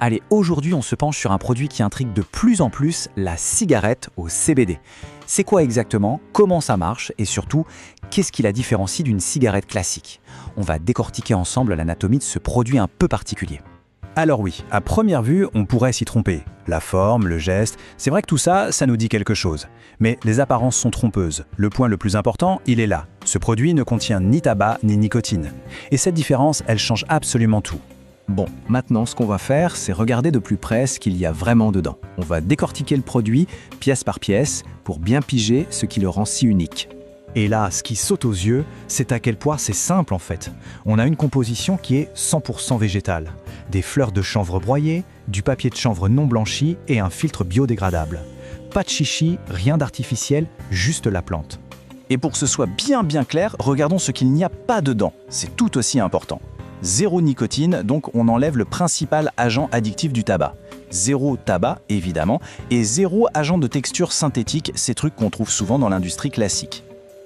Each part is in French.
Allez, aujourd'hui on se penche sur un produit qui intrigue de plus en plus, la cigarette au CBD. C'est quoi exactement, comment ça marche et surtout, qu'est-ce qui la différencie d'une cigarette classique? On va décortiquer ensemble l'anatomie de ce produit un peu particulier. Alors oui, à première vue, on pourrait s'y tromper. La forme, le geste, c'est vrai que tout ça, ça nous dit quelque chose. Mais les apparences sont trompeuses. Le point le plus important, il est là. Ce produit ne contient ni tabac ni nicotine. Et cette différence, elle change absolument tout. Bon, maintenant ce qu'on va faire, c'est regarder de plus près ce qu'il y a vraiment dedans. On va décortiquer le produit, pièce par pièce, pour bien piger ce qui le rend si unique. Et là, ce qui saute aux yeux, c'est à quel point c'est simple en fait. On a une composition qui est 100% végétale. Des fleurs de chanvre broyées, du papier de chanvre non blanchi et un filtre biodégradable. Pas de chichi, rien d'artificiel, juste la plante. Et pour que ce soit bien clair, regardons ce qu'il n'y a pas dedans. C'est tout aussi important. Zéro nicotine, donc on enlève le principal agent addictif du tabac. Zéro tabac, évidemment, et zéro agent de texture synthétique, ces trucs qu'on trouve souvent dans l'industrie classique.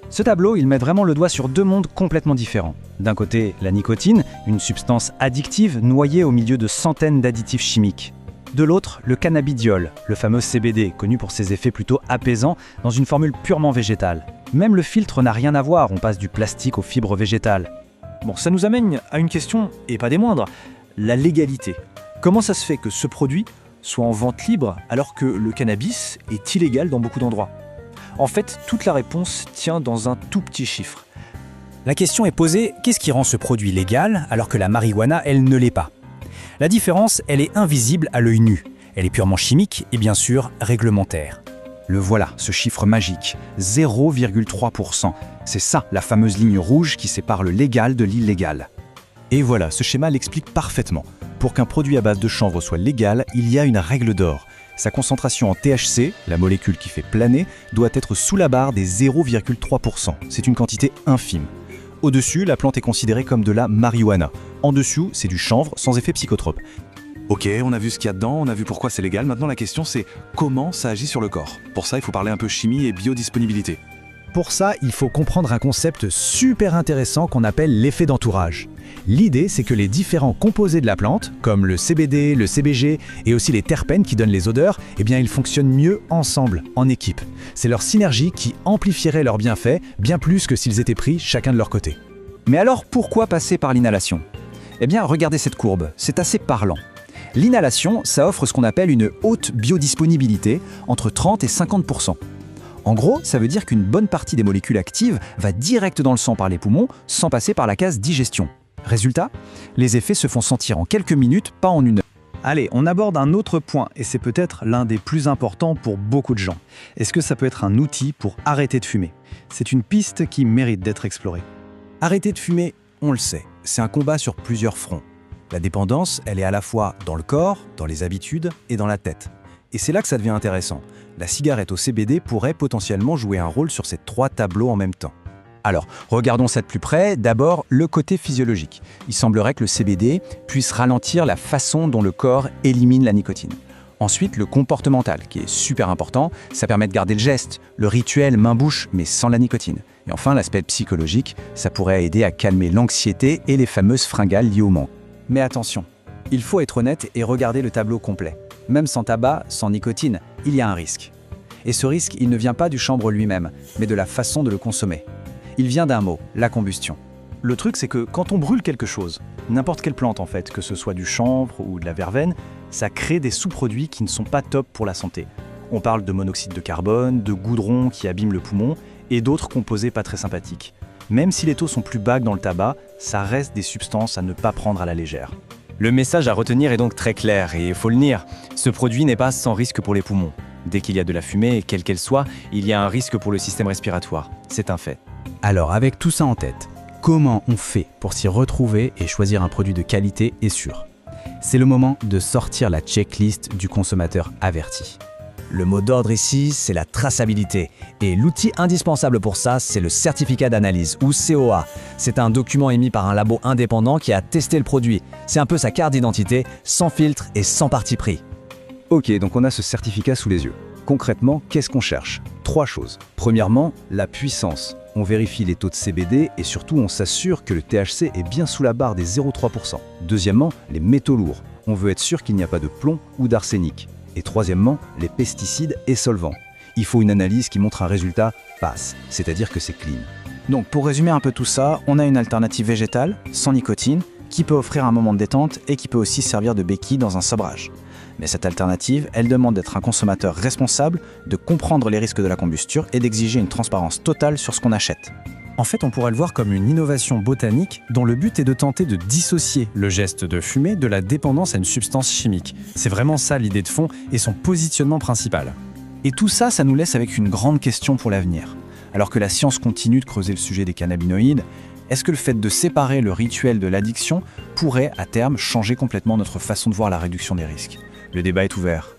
Ce tableau, il met vraiment le doigt sur deux mondes complètement différents. D'un côté, la nicotine, une substance addictive noyée au milieu de centaines d'additifs chimiques. De l'autre, le cannabidiol, le fameux CBD, connu pour ses effets plutôt apaisants dans une formule purement végétale. Même le filtre n'a rien à voir, on passe du plastique aux fibres végétales. Bon, ça nous amène à une question, et pas des moindres, la légalité. Comment ça se fait que ce produit soit en vente libre alors que le cannabis est illégal dans beaucoup d'endroits? En fait, toute la réponse tient dans un tout petit chiffre. La question est posée, qu'est-ce qui rend ce produit légal alors que la marijuana, elle ne l'est pas? La différence, elle est invisible à l'œil nu. Elle est purement chimique et bien sûr réglementaire. Le voilà, ce chiffre magique, 0,3%. C'est ça, la fameuse ligne rouge qui sépare le légal de l'illégal. Et voilà, ce schéma l'explique parfaitement. Pour qu'un produit à base de chanvre soit légal, il y a une règle d'or. Sa concentration en THC, la molécule qui fait planer, doit être sous la barre des 0,3%. C'est une quantité infime. Au-dessus, la plante est considérée comme de la marijuana. En dessous, c'est du chanvre sans effet psychotrope. Ok, on a vu ce qu'il y a dedans, on a vu pourquoi c'est légal. Maintenant, la question, c'est comment ça agit sur le corps. Pour ça, il faut parler un peu chimie et biodisponibilité. Pour ça, il faut comprendre un concept super intéressant qu'on appelle l'effet d'entourage. L'idée, c'est que les différents composés de la plante, comme le CBD, le CBG et aussi les terpènes qui donnent les odeurs, eh bien, ils fonctionnent mieux ensemble, en équipe. C'est leur synergie qui amplifierait leurs bienfaits, bien plus que s'ils étaient pris chacun de leur côté. Mais alors, pourquoi passer par l'inhalation? Eh bien, regardez cette courbe, c'est assez parlant. L'inhalation, ça offre ce qu'on appelle une haute biodisponibilité, entre 30 et 50%. En gros, ça veut dire qu'une bonne partie des molécules actives va direct dans le sang par les poumons, sans passer par la case digestion. Résultat, les effets se font sentir en quelques minutes, pas en une heure. Allez, on aborde un autre point, et c'est peut-être l'un des plus importants pour beaucoup de gens. Est-ce que ça peut être un outil pour arrêter de fumer? C'est une piste qui mérite d'être explorée. Arrêter de fumer, on le sait, c'est un combat sur plusieurs fronts. La dépendance, elle est à la fois dans le corps, dans les habitudes et dans la tête. Et c'est là que ça devient intéressant. La cigarette au CBD pourrait potentiellement jouer un rôle sur ces trois tableaux en même temps. Alors, regardons ça de plus près. D'abord, le côté physiologique. Il semblerait que le CBD puisse ralentir la façon dont le corps élimine la nicotine. Ensuite, le comportemental, qui est super important. Ça permet de garder le geste, le rituel main-bouche, mais sans la nicotine. Et enfin, l'aspect psychologique, ça pourrait aider à calmer l'anxiété et les fameuses fringales liées au manque. Mais attention, il faut être honnête et regarder le tableau complet. Même sans tabac, sans nicotine, il y a un risque. Et ce risque, il ne vient pas du chanvre lui-même, mais de la façon de le consommer. Il vient d'un mot, la combustion. Le truc, c'est que quand on brûle quelque chose, n'importe quelle plante en fait, que ce soit du chanvre ou de la verveine, ça crée des sous-produits qui ne sont pas top pour la santé. On parle de monoxyde de carbone, de goudron qui abîme le poumon, et d'autres composés pas très sympathiques. Même si les taux sont plus bas que dans le tabac, ça reste des substances à ne pas prendre à la légère. Le message à retenir est donc très clair et il faut le nier. Ce produit n'est pas sans risque pour les poumons. Dès qu'il y a de la fumée, quelle qu'elle soit, il y a un risque pour le système respiratoire. C'est un fait. Alors, avec tout ça en tête, comment on fait pour s'y retrouver et choisir un produit de qualité et sûr? C'est le moment de sortir la checklist du consommateur averti. Le mot d'ordre ici, c'est la traçabilité. Et l'outil indispensable pour ça, c'est le certificat d'analyse, ou COA. C'est un document émis par un labo indépendant qui a testé le produit. C'est un peu sa carte d'identité, sans filtre et sans parti pris. Ok, donc on a ce certificat sous les yeux. Concrètement, qu'est-ce qu'on cherche? 3 choses. Premièrement, la puissance. On vérifie les taux de CBD et surtout on s'assure que le THC est bien sous la barre des 0,3%. Deuxièmement, les métaux lourds. on veut être sûr qu'il n'y a pas de plomb ou d'arsenic. Et troisièmement, les pesticides et solvants. Il faut une analyse qui montre un résultat passe, c'est-à-dire que c'est clean. Donc pour résumer un peu tout ça, on a une alternative végétale, sans nicotine, qui peut offrir un moment de détente et qui peut aussi servir de béquille dans un sabrage. Mais cette alternative, elle demande d'être un consommateur responsable, de comprendre les risques de la combustion et d'exiger une transparence totale sur ce qu'on achète. En fait, on pourrait le voir comme une innovation botanique dont le but est de tenter de dissocier le geste de fumer de la dépendance à une substance chimique. C'est vraiment ça l'idée de fond et son positionnement principal. Et tout ça, ça nous laisse avec une grande question pour l'avenir. Alors que la science continue de creuser le sujet des cannabinoïdes, est-ce que le fait de séparer le rituel de l'addiction pourrait, à terme, changer complètement notre façon de voir la réduction des risques ? Le débat est ouvert.